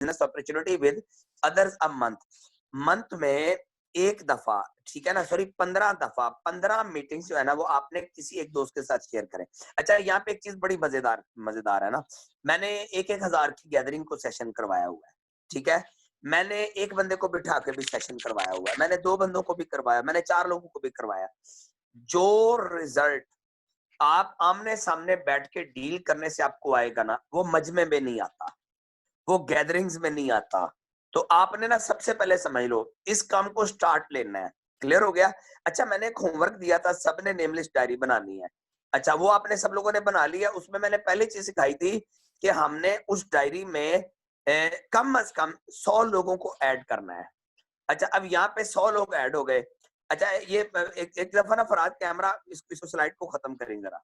Business opportunity with others a month में एक दफा, ठीक है ना, सॉरी 15 दफा, 15 मीटिंग्स जो है ना वो आपने किसी एक दोस्त के साथ शेयर करें। अच्छा, यहाँ पे एक चीज बड़ी मजेदार है ना, मैंने 1,000 की गैदरिंग को सेशन करवाया हुआ है, ठीक है, मैंने एक बंदे को बिठा के भी सेशन करवाया हुआ है, मैंने 2 बंदों को भी करवाया, मैंने 4 लोगों को भी करवाया। जो रिजल्ट आप आमने सामने बैठ के डील करने से आपको आएगा ना, वो मजमे में नहीं आता, वो गैदरिंग्स में नहीं आता। तो आपने ना सबसे पहले समझ लो, इस काम को स्टार्ट लेना है। क्लियर हो गया? अच्छा, मैंने एक होमवर्क दिया था, सबने नेम लिस्ट डायरी बनानी है। अच्छा, वो आपने सब लोगों ने बना लिया। उसमें मैंने पहली चीज सिखाई थी कि हमने उस डायरी में कम से कम 100 लोगों को ऐड करना है। अच्छा, अब यहाँ पे 100 लोग ऐड हो गए। अच्छा, ये एक दफा ना फराज कैमरा इसको स्लाइड को खत्म करेंगे जरा।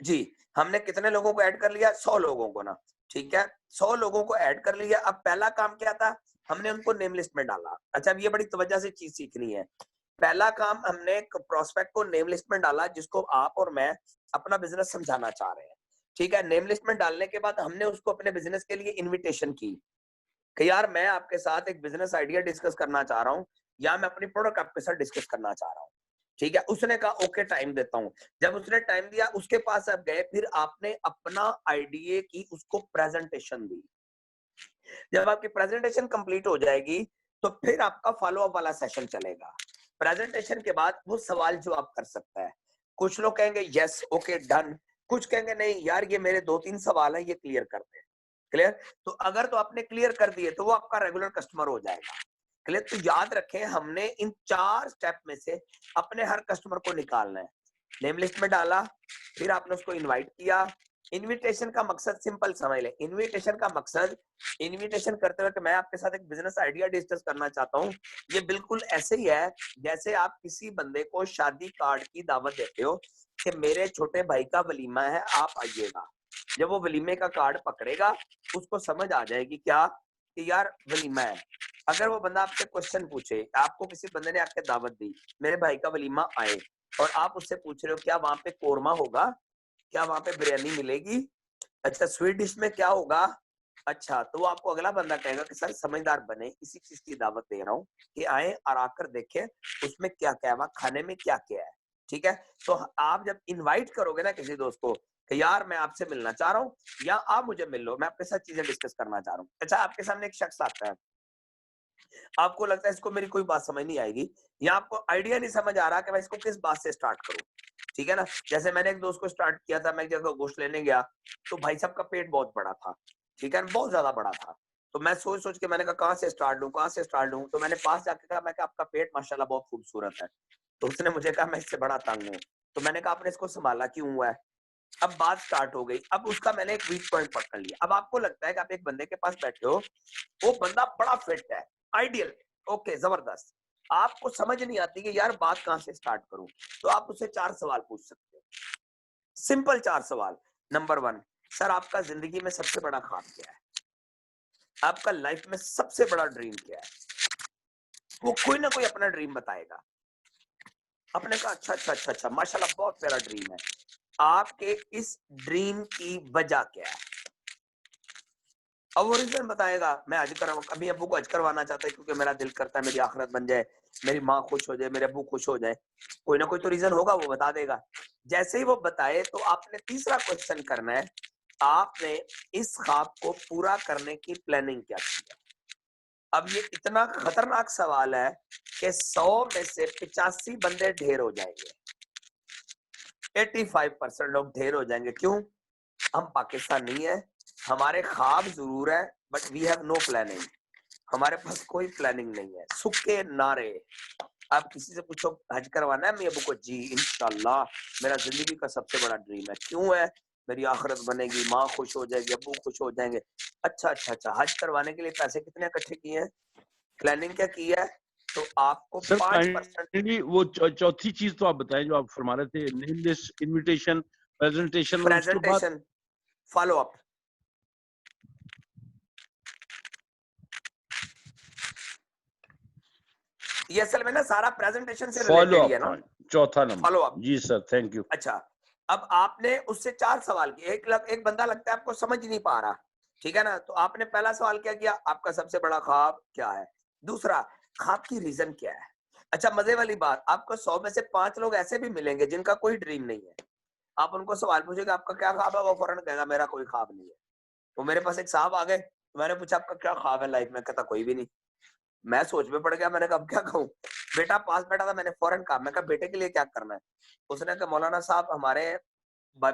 जी, हमने कितने लोगों को ऐड कर लिया? 100 लोगों को ना, ठीक है, 100 लोगों को ऐड कर लिया। अब पहला काम क्या था? हमने उनको नेम लिस्ट में डाला। अच्छा, अब ये बड़ी तवज्जो से चीज सीखनी है। पहला काम हमने प्रोस्पेक्ट को नेम लिस्ट में डाला, जिसको आप और मैं अपना बिजनेस समझाना चाह रहे हैं, ठीक है। नेम लिस्ट में डालने के बाद हमने उसको अपने बिजनेस के लिए इन्विटेशन की कि यार मैं आपके साथ एक बिजनेस आइडिया डिस्कस करना चाह रहा हूँ, या मैं अपनी प्रोडक्ट आपके साथ डिस्कस करना चाह रहा हूँ, ठीक है। उसने कहा ओके, टाइम देता हूँ। जब उसने टाइम दिया, उसके पास आप गए, फिर आपने अपना आइडिया की उसको प्रेजेंटेशन दी। जब आपकी प्रेजेंटेशन कंप्लीट हो जाएगी, तो फिर आपका फॉलो अप वाला सेशन चलेगा। प्रेजेंटेशन के बाद वो सवाल जवाब कर सकता है। कुछ लोग कहेंगे यस, ओके, डन। कुछ कहेंगे नहीं यार, ये मेरे 2-3 सवाल है, ये क्लियर कर दे। क्लियर? तो अगर तो आपने क्लियर कर दिए तो वो आपका रेगुलर कस्टमर हो जाएगा। क्लियर? तो याद रखें, हमने इन 4 स्टेप में से अपने हर कस्टमर को निकालना है। नेम लिस्ट में डाला, फिर आपने उसको इनवाइट किया। इनविटेशन का मकसद सिंपल समझ ले। इनविटेशन का मकसद, इनविटेशन करते वक्त मैं आपके साथ एक बिजनेस आइडिया डिस्कस करना चाहता हूँ, ये बिल्कुल ऐसे ही है जैसे आप किसी बंदे को शादी कार्ड की दावत देते हो कि मेरे छोटे भाई का वलीमा है, आप आइएगा। जब वो वलीमे का कार्ड पकड़ेगा, उसको समझ आ जाएगी क्या कि यार वलीमा है। अगर वो बंदा आपसे क्वेश्चन पूछे, आपको किसी बंदे ने आके दावत दी, मेरे भाई का वलीमा आए, और आप उससे पूछ रहे हो क्या वहां पे कोरमा होगा, क्या वहां पे बिरयानी मिलेगी, अच्छा स्वीट डिश में क्या होगा, अच्छा, तो वो आपको अगला बंदा कहेगा कि सर समझदार बने, इसी चीज की दावत दे रहा हूँ कि आए और आकर देखें उसमें क्या क्या है, वहां खाने में क्या क्या है, ठीक है। तो आप जब इनवाइट करोगे ना किसी दोस्त को कि यार मैं आपसे मिलना चाह रहा हूँ, या आप मुझे मिल लो, मैं आपके साथ चीजें डिस्कस करना चाह रहा हूँ। अच्छा, आपके सामने एक शख्स आता है, आपको लगता है इसको मेरी कोई बात समझ नहीं आएगी, या आपको आइडिया नहीं समझ आ रहा कि मैं इसको किस बात से स्टार्ट करूं, ठीक है ना। जैसे मैंने एक दोस्त को स्टार्ट किया था, मैं एक जगह गोश्त लेने गया, तो भाई साहब का पेट बहुत बड़ा था, ठीक है, बहुत ज्यादा बड़ा था। तो मैं सोच सोच के मैंने कहा कहाँ से स्टार्ट लूं, कहाँ से स्टार्ट लूं। तो मैंने पास जाके कहा, मैं कहा आपका पेट माशाल्लाह बहुत खूबसूरत है। तो उसने मुझे कहा मैं इससे बड़ा तंग हूँ। तो मैंने कहा आपने इसको संभाला क्यों हुआ है? अब बात स्टार्ट हो गई। अब उसका मैंने एक वीक पॉइंट पकड़ लिया। अब आपको लगता है कि आप एक बंदे के पास बैठे हो, वो बंदा बड़ा फिट है, आइडियल, ओके, जबरदस्त, आपको समझ नहीं आती कि यार बात कहां से स्टार्ट करूं, तो आप उससे 4 सवाल पूछ सकते हो, सिंपल 4 सवाल। नंबर 1, सर आपका जिंदगी में सबसे बड़ा ख्वाब क्या है? आपका लाइफ में सबसे बड़ा ड्रीम क्या है? वो कोई ना कोई अपना ड्रीम बताएगा। आपने कहा अच्छा अच्छा अच्छा अच्छा, माशाल्लाह बहुत प्यारा ड्रीम है। आपके इस ड्रीम की वजह क्या है? अब वो रीजन बताएगा, मैं हज करवा, अभी अबू को हज करवाना चाहता है क्योंकि मेरा दिल करता है मेरी आखिरत बन जाए, मेरी माँ खुश हो जाए, मेरे अबू खुश हो जाए। कोई ना कोई तो रीजन होगा, वो बता देगा। जैसे ही वो बताए तो आपने तीसरा क्वेश्चन करना है, आपने इस ख्वाब को पूरा करने की प्लानिंग क्या की है? अब ये इतना खतरनाक सवाल है कि 100 में से 85 बंदे ढेर हो जाएंगे, 85% लोग ढेर हो जाएंगे। क्यों? हम पाकिस्तान नहीं है, हमारे ख्वाब जरूर है, but we have no planning. हमारे पास कोई प्लानिंग नहीं है, सूखे नारे। आप किसी से पूछो हज करवाना है मेरे अबू को, जी इंशाल्लाह, मेरा जिंदगी का सबसे बड़ा ड्रीम है। क्यों है? मेरी आखिरत बनेगी, माँ खुश हो जाएगी, अबू खुश हो जाएंगे। अच्छा अच्छा अच्छा, हज करवाने के लिए पैसे कितने इकट्ठे किए हैं, प्लानिंग क्या की है? तो आपको सर 5% काइंडली वो चौथी चीज तो आप बताएं जो आप फरमा रहे थे, नेम लिस्ट, इनविटेशन, प्रेजेंटेशन, और उसके बाद प्रेजेंटेशन, फॉलो अप। ये असल में ना सारा प्रेजेंटेशन से फॉलो रिलेटेड ही अप है ना, पॉइंट, चौथा नंबर। Follow up. जी सर, थैंक यू। अच्छा, अब आपने उससे 4 सवाल किए। एक बंदा लगता है आपको समझ नहीं पा रहा, ठीक है ना। तो आपने पहला सवाल क्या किया, आपका सबसे बड़ा ख्वाब क्या है। दूसरा, ख्वाब की रीजन क्या है। अच्छा, मजे वाली बात, आपको 100 में से 5 लोग ऐसे भी मिलेंगे जिनका कोई ड्रीम नहीं है। आप उनको सवाल पूछेगा आपका क्या ख्वाब है, वो फौरन कहेगा मेरा कोई ख्वाब नहीं है। तो मेरे पास एक साहब आ गए, तो मैंने पूछा आपका क्या ख्वाब है लाइफ में, कहता कोई भी नहीं। मैं सोच में पड़ गया, मैंने कहा अब क्या कहूँ। बेटा पास बैठा था, मैंने फौरन कहा, मैं कहा बेटे के लिए क्या करना है। उसने कहा मौलाना साहब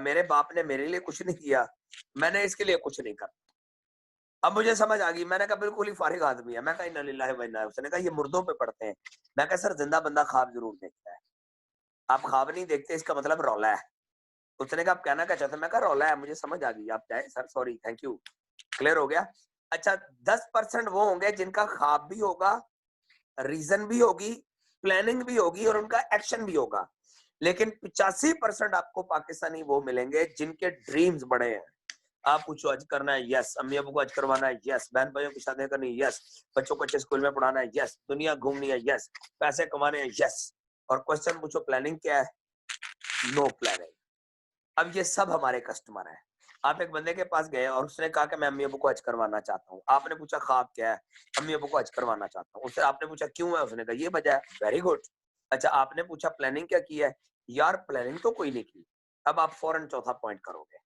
मेरे बाप ने मेरे लिए कुछ नहीं किया, मैंने इसके लिए कुछ नहीं करा। अब मुझे समझ आ गई, मैंने कहा बिल्कुल ही फारिग आदमी है। मैं कहा इन्ना लिल्लाहि व इन्ना इलैहि। उसने कहा ये मुर्दों पे पड़ते हैं। मैं कहा सर जिंदा बंदा ख्वाब जरूर देखता है, आप ख्वाब नहीं देखते इसका मतलब रौला है। उसने कहा आप कहना क्या चाहते हैं। मैं कहा रौला है, मुझे समझ आ गई, आप चाहे sir sorry thank you, clear हो गया। अच्छा 10% वो होंगे जिनका ख्वाब भी होगा, रीजन भी होगी, प्लानिंग भी होगी और उनका एक्शन भी होगा। लेकिन 85% आपको पाकिस्तानी वो मिलेंगे जिनके ड्रीम्स बड़े हैं। आप पूछो आज करना है, यस। अम्मी अबू को आज करवाना है, यस। बहन भाइयों की शादी करनी है, यस। बच्चों को अच्छे स्कूल में पढ़ाना है, यस। दुनिया घूमनी है, यस। पैसे कमाने हैं, यस। और क्वेश्चन पूछो प्लानिंग क्या है, नो प्लानिंग। अब ये सब हमारे कस्टमर हैं। आप एक बंदे के पास गए और उसने कहा कि मैं अम्मी अबू को हज करवाना चाहता हूँ। आपने पूछा ख्वाब क्या है, अम्मी अबू को हज करवाना चाहता हूँ। उससे आपने पूछा क्यों है, उसने कहा ये वजह है, वेरी गुड। अच्छा आपने पूछा प्लानिंग क्या की है, यार प्लानिंग तो कोई नहीं की। अब आप फौरन चौथा पॉइंट करोगे।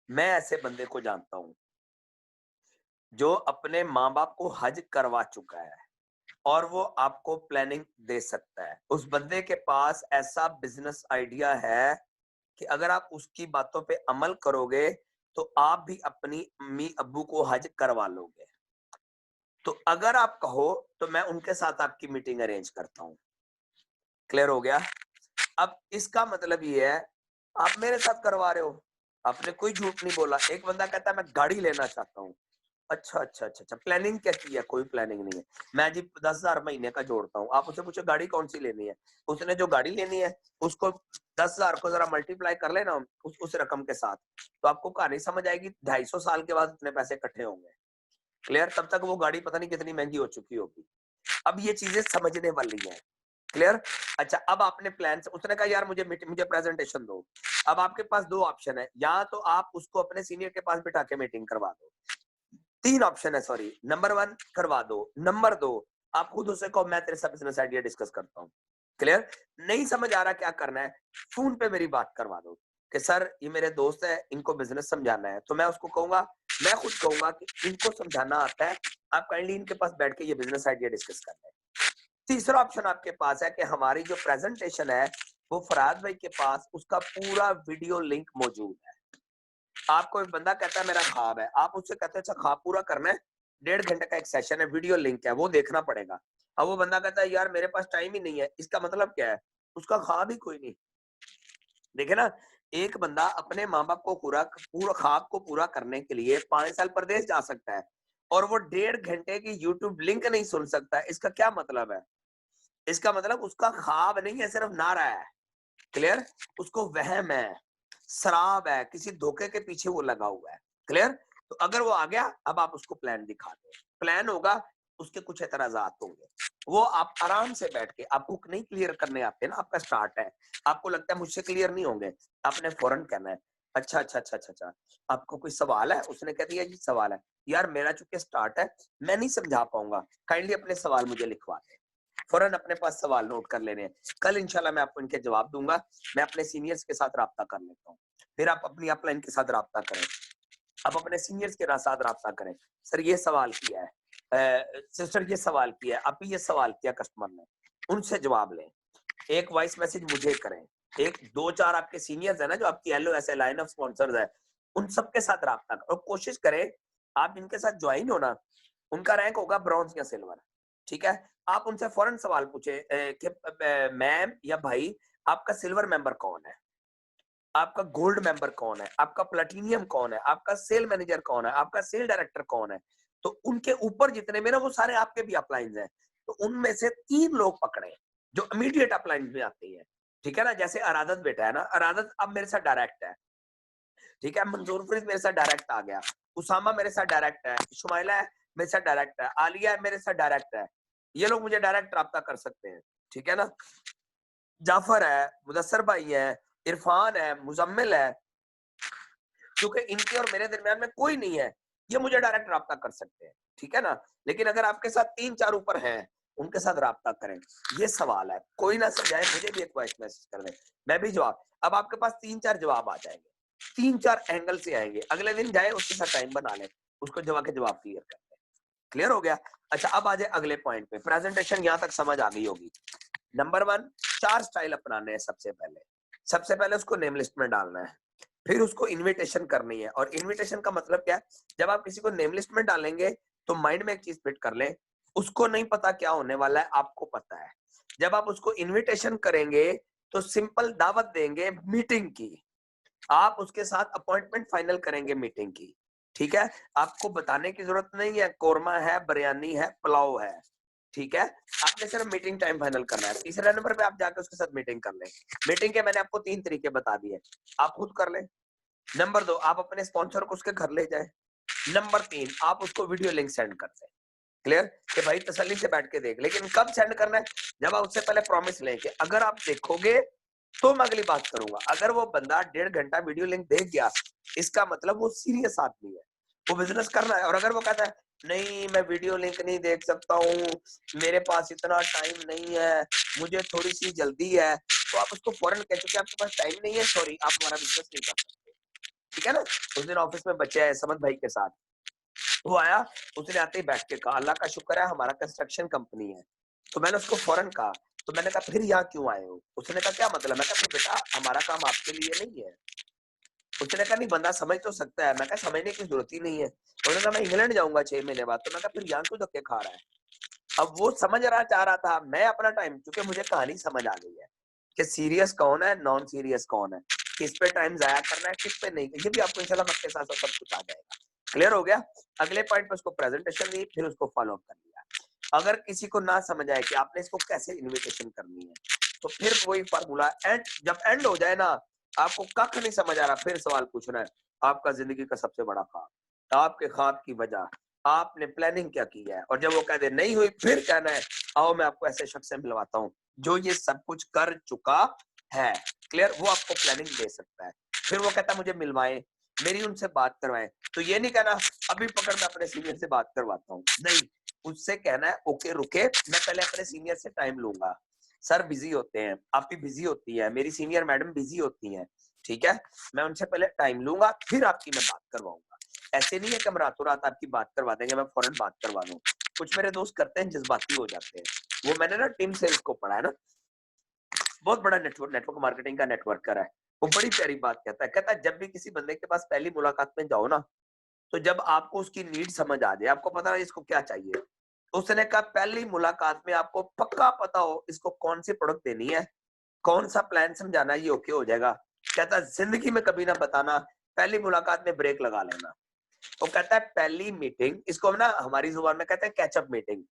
मैं ऐसे बंदे को जानता हूँ जो अपने माँ बाप को हज करवा चुका है और वो आपको प्लानिंग दे सकता है। उस बंदे के पास ऐसा बिजनेस आइडिया है कि अगर आप उसकी बातों पे अमल करोगे तो आप भी अपनी अम्मी अब्बू को हज करवा लोगे। तो अगर आप कहो तो मैं उनके साथ आपकी मीटिंग अरेंज करता हूँ। क्लियर हो गया। अब इसका मतलब ये है आप मेरे साथ करवा रहे हो, आपने कोई झूठ नहीं बोला। एक बंदा कहता है मैं गाड़ी लेना चाहता हूँ। अच्छा अच्छा अच्छा अच्छा, प्लानिंग क्या की है, कोई प्लानिंग नहीं है। मैं जी 10,000 महीने का जोड़ता हूँ। आप उससे पूछो गाड़ी कौन सी लेनी है, उसने जो गाड़ी लेनी है उसको 10,000 को जरा मल्टीप्लाई कर लेना उस रकम के साथ, तो आपको कहानी समझ आएगी। 250 साल के बाद इतने पैसे इकट्ठे होंगे। क्लियर। तब तक वो गाड़ी पता नहीं कितनी महंगी हो चुकी होगी। अब ये चीजें समझने वाली है। क्लियर। अच्छा अब आपने प्लान से, उसने कहा यार मुझे प्रेजेंटेशन दो। अब आपके पास दो ऑप्शन है, या तो आप उसको अपने सीनियर के पास बिठा के मीटिंग करवा दो। 3 ऑप्शन है, सॉरी। नंबर 1 करवा दो, नंबर 2 आप खुद उससे कहो मैं तेरे साथ बिजनेस आइडिया डिस्कस करता हूँ। क्लियर। नहीं समझ आ रहा क्या करना है, फोन पे मेरी बात करवा दो कि सर ये मेरे दोस्त है, इनको बिजनेस समझाना है। तो मैं उसको कहूंगा, मैं खुद कहूंगा कि इनको समझाना आता है, आप काइंडली इनके पास बैठ के ये बिजनेस आइडिया डिस्कस कर लें। तीसरा ऑप्शन आपके पास है कि हमारी जो प्रेजेंटेशन है वो फराज भाई के पास उसका पूरा वीडियो लिंक मौजूद है। आपको एक बंदा कहता है मेरा ख्वाब है, आप उससे कहते हैं अच्छा ख्वाब पूरा करना है, 1.5 घंटे का एक सेशन है, वीडियो लिंक है, वो देखना पड़ेगा। अब वो बंदा कहता है यार मेरे पास टाइम ही नहीं है, इसका मतलब क्या है, उसका ख्वाब ही कोई नहीं। देखे ना, एक बंदा अपने माँ बाप को पूरा पूरा ख्वाब को पूरा करने के लिए 5 साल प्रदेश जा सकता है और वो 1.5 घंटे की यूट्यूब लिंक नहीं सुन सकता। इसका क्या मतलब है, इसका मतलब उसका ख्वाब नहीं है, सिर्फ नारा है। क्लियर। उसको वहम है, शराब है, किसी धोखे के पीछे वो लगा हुआ है। क्लियर। तो अगर वो आ गया, अब आप उसको प्लान दिखा दो, प्लान होगा, उसके कुछ एतराजात होंगे, वो आप आराम से बैठ के, आपको नहीं क्लियर करने आते ना, आपका स्टार्ट है, आपको लगता है मुझसे क्लियर नहीं होंगे, आपने फौरन कहना है अच्छा अच्छा अच्छा अच्छा अच्छा, आपको कोई सवाल है। उसने कह दिया जी सवाल है, यार मेरा चूंकि स्टार्ट है मैं नहीं समझा पाऊंगा, काइंडली अपने सवाल मुझे लिखवा दे। फौरन अपने पास सवाल नोट कर लेने हैं, कल इंशाल्लाह मैं आपको इनके जवाब दूंगा। मैं अपने सीनियर्स के साथ राब्ता कर लेता हूँ, फिर आप अपनी अपलाइन के साथ राब्ता करें, आप अपने सीनियर्स के साथ राब्ता करें। सर ये सवाल किया है, सिस्टर ये सवाल किया है, आप ये सवाल किया कस्टमर ने, उनसे जवाब लें। एक वॉइस मैसेज मुझे करें, एक 2-4 आपके सीनियर्स है ना जो आपकी LOS लाइन ऑफ स्पॉन्सर्स है, उन सबके साथ राब्ता करें और कोशिश करें आप जिनके साथ ज्वाइन हो ना, उनका रैंक होगा ब्रॉन्ज या सिल्वर। ठीक है। आप उनसे फौरन सवाल पूछे कि मैम या भाई आपका सिल्वर मेंबर कौन है, आपका गोल्ड मेंबर कौन है, आपका प्लेटिनियम कौन है, आपका सेल मैनेजर कौन है, आपका सेल डायरेक्टर कौन है। तो उनके ऊपर जितने में ना वो सारे आपके भी अपलाइंस हैं, तो उनमें से 3 लोग पकड़े जो इमीडिएट अपलाइंस में आते हैं। ठीक है ना। जैसे अरादत बेटा है ना, अरादत अब मेरे साथ डायरेक्ट है। ठीक है। मंजूर फरीद मेरे साथ डायरेक्ट आ गया, उसामा मेरे साथ डायरेक्ट है, शुमाइला है मेरे साथ डायरेक्ट है, आलिया है मेरे साथ डायरेक्ट है। ये लोग मुझे डायरेक्ट राब्ता कर सकते हैं। ठीक है ना। जाफर है, मुदस्सर भाई है, इरफान है, मुजम्मिल है। क्योंकि इनके और मेरे दरमियान में कोई नहीं है, ये मुझे डायरेक्ट राब्ता कर सकते हैं, ठीक है ना। लेकिन अगर आपके साथ 3-4 ऊपर हैं, उनके साथ राब्ता करें। ये सवाल है, कोई ना समझाए मुझे भी एक वॉइस मैसेज कर दे, मैं भी जवाब। अब आपके पास 3-4 जवाब आ जाएंगे, 3-4 एंगल से आएंगे। अगले दिन जाए उसके साथ टाइम बना ले, उसको जवाब के जवाब क्लियर कर दे। क्लियर हो गया। अच्छा अब आ जाए अगले पॉइंट पे। प्रेजेंटेशन यहाँ तक समझ आ गई होगी। नंबर 1, 4 स्टाइल अपनाने हैं। सबसे पहले उसको नेम लिस्ट में डालना है, फिर उसको इनविटेशन करनी है। और इनविटेशन का मतलब क्या है, जब आप किसी को नेम लिस्ट में डालेंगे तो माइंड में एक चीज फिट कर लें, उसको नहीं पता क्या होने वाला है, आपको पता है। जब आप उसको इनविटेशन करेंगे तो सिंपल दावत देंगे मीटिंग की, आप उसके साथ अपॉइंटमेंट फाइनल करेंगे मीटिंग की, ठीक है। आपको बताने की जरूरत नहीं है कोरमा है, बिरयानी है, पुलाव है, ठीक है। आपने सिर्फ मीटिंग टाइम फाइनल करना है। तीसरे नंबर पे आप जाकर उसके साथ मीटिंग कर लें। मीटिंग के मैंने आपको 3 तरीके बता दिए, आप खुद कर लें। नंबर 2, आप अपने स्पॉन्सर को उसके घर ले जाए। नंबर 3, आप उसको वीडियो लिंक सेंड कर दें। क्लियर कि भाई तसल्ली से बैठ के देख। लेकिन कब सेंड करना है, जब आप उससे पहले प्रॉमिस लें कि अगर आप देखोगे तो मैं अगली बात करूंगा। अगर वो बंदा 1.5 घंटा वीडियो लिंक देख गया, इसका मतलब वो सीरियस आदमी है, वो बिजनेस करना है। और अगर वो कहता है नहीं मैं वीडियो लिंक नहीं देख सकता हूँ, मेरे पास इतना टाइम नहीं है, मुझे थोड़ी सी जल्दी है, तो आप उसको फौरन कह चुके आपके पास टाइम नहीं है, सॉरी आप हमारा बिजनेस नहीं कर सकते, ठीक है ना। उस दिन ऑफिस में बच्चे आए समद भाई के साथ, वो आया, उसने आते ही बैठ के कहा अल्लाह का शुक्र है हमारा कंस्ट्रक्शन कंपनी है। तो मैंने उसको फौरन कहा, तो मैंने कहा फिर यहाँ क्यों आए हो। उसने कहा क्या मतलब। मैं कहा बेटा हमारा काम आपके लिए नहीं है। उसने कहा नहीं बंदा समझ तो सकता है। मैं कहा समझने की जरूरत ही नहीं है। उन्होंने कहा मैं इंग्लैंड जाऊंगा 6 महीने बाद। तो मैं कहा फिर यहाँ क्यों धक्के खा रहा है। अब वो समझ रहा चाह रहा था, मैं अपना टाइम, क्योंकि मुझे कहानी समझ आ गई है कि सीरियस कौन है, नॉन सीरियस कौन है, किस पे टाइम जाया करना है, किस पे नहीं। ये भी आपको इंशाल्लाह वक्त के साथ साथ सब कुछ आ जाएगा। क्लियर हो गया। अगले पॉइंट पे उसको प्रेजेंटेशन दी, फिर उसको फॉलो अप कर लिया। अगर किसी को ना समझ आए कि आपने इसको कैसे इन्विटेशन करनी है, तो फिर वही फार्मूला एंड, जब एंड हो जाए ना, आपको कख नहीं समझ आ रहा, फिर सवाल पूछना है आपका जिंदगी का सबसे बड़ा ख्वाब, आपके ख्वाब की वजह, आपने प्लानिंग क्या की है। और जब वो कह दे नहीं हुई, फिर कहना है आओ मैं आपको ऐसे शख्स से मिलवाता हूँ जो ये सब कुछ कर चुका है। क्लियर, वो आपको प्लानिंग दे सकता है। फिर वो कहता है मुझे मिलवाएं, मेरी उनसे बात करवाएं। तो ये नहीं कहना अभी पकड़ मैं अपने सीनियर से बात करवाता हूँ, नहीं, उससे कहना है ओके रुके, मैं पहले अपने सीनियर से टाइम लूंगा। सर बिजी होते हैं, आप भी बिजी होती है, मेरी सीनियर मैडम बिजी होती है, ठीक है, मैं उनसे पहले टाइम लूंगा, फिर आपकी मैं बात करवाऊंगा। ऐसे नहीं है कि हम रातों रात आपकी बात करवा देंगे, मैं फौरन बात करवा दूं। कुछ मेरे दोस्त करते हैं, जज्बाती हो जाते हैं। वो मैंने ना टीम सेल्स को पढ़ा है ना, बहुत बड़ा नेटवर्क मार्केटिंग का नेटवर्कर है। वो बड़ी प्यारी बात कहता है जब भी किसी बंदे के पास पहली मुलाकात में जाओ ना, तो जब आपको उसकी नीड समझ आ जाए, आपको पता है इसको क्या चाहिए, तो उसने कहा पहली मुलाकात में आपको पक्का पता हो इसको कौन सी प्रोडक्ट देनी है, कौन सा प्लान समझाना है, ये ओके हो जाएगा। कहता जिंदगी में कभी ना बताना, पहली मुलाकात में ब्रेक लगा लेना। वो कहता है पहली मीटिंग, इसको ना हमारी जुबान में कहते हैं कैचअप मीटिंग।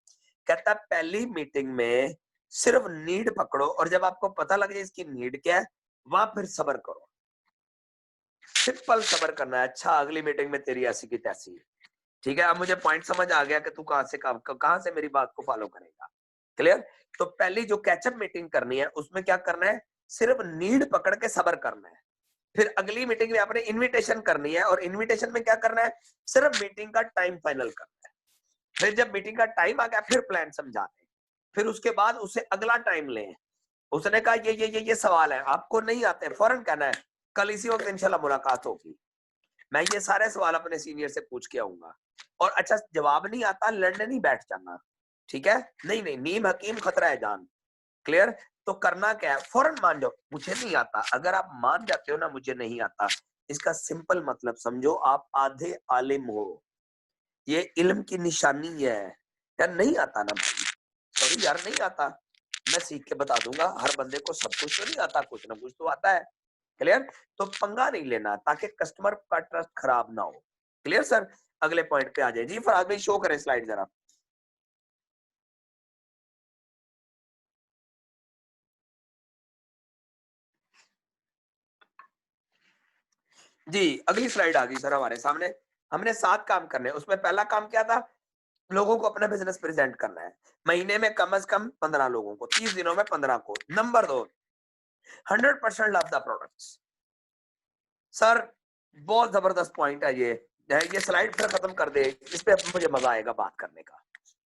कहता है पहली मीटिंग में सिर्फ नीड पकड़ो, और जब आपको पता लग जाए इसकी नीड क्या है, वहां फिर सब्र करो, सिंपल सब्र करना है। अच्छा अगली मीटिंग में तेरी ऐसी की तैसी, ठीक है। अब मुझे पॉइंट समझ आ गया कि तू कहां से मेरी बात को फॉलो करेगा। क्लियर। तो पहली जो कैचअप मीटिंग करनी है उसमें क्या करना है, सिर्फ नीड पकड़ के सब्र करना है। फिर अगली मीटिंग में आपने इनविटेशन करनी है, और इनविटेशन में क्या करना है, सिर्फ मीटिंग का टाइम फाइनल करना है। फिर जब मीटिंग का टाइम आ गया, फिर प्लान समझा दें। फिर उसके बाद उसे अगला टाइम लें। उसने कहा ये सवाल है आपको नहीं आते, फौरन कहना है कल इसी वक्त इंशाल्लाह मुलाकात होगी, मैं ये सारे सवाल अपने सीनियर से पूछ के आऊंगा। और अच्छा जवाब नहीं आता, लड़ने नहीं बैठ जाना, ठीक है। नहीं नहीं, नीम हकीम खतरा है जान। क्लियर। तो करना क्या है, फौरन मान जाओ मुझे नहीं आता। अगर आप मान जाते हो ना मुझे नहीं आता, इसका सिंपल मतलब समझो आप आधे आलिम हो। ये इल्म की निशानी है। यार नहीं आता ना भाई, सॉरी यार नहीं आता, मैं सीख के बता दूंगा। हर बंदे को सब कुछ तो नहीं आता, कुछ ना कुछ तो आता है। क्लियर। तो पंगा नहीं लेना ताकि कस्टमर का ट्रस्ट खराब ना हो। Clear sir. अगले पॉइंट पे आ जाए जी, फराज भाई शो करें स्लाइड जरा। जी अगली स्लाइड आ गई सर हमारे सामने। हमने 7 काम करने, उसमें पहला काम क्या था, लोगों को अपना बिजनेस प्रेजेंट करना है। महीने में कम से कम 15 लोगों को, 30 दिनों में 15 को। Number 2, 100% love the products. Sir बहुत जबरदस्त पॉइंट है ये। ये स्लाइड फिर खत्म कर दे, इस पे मुझे मजा आएगा बात करने का,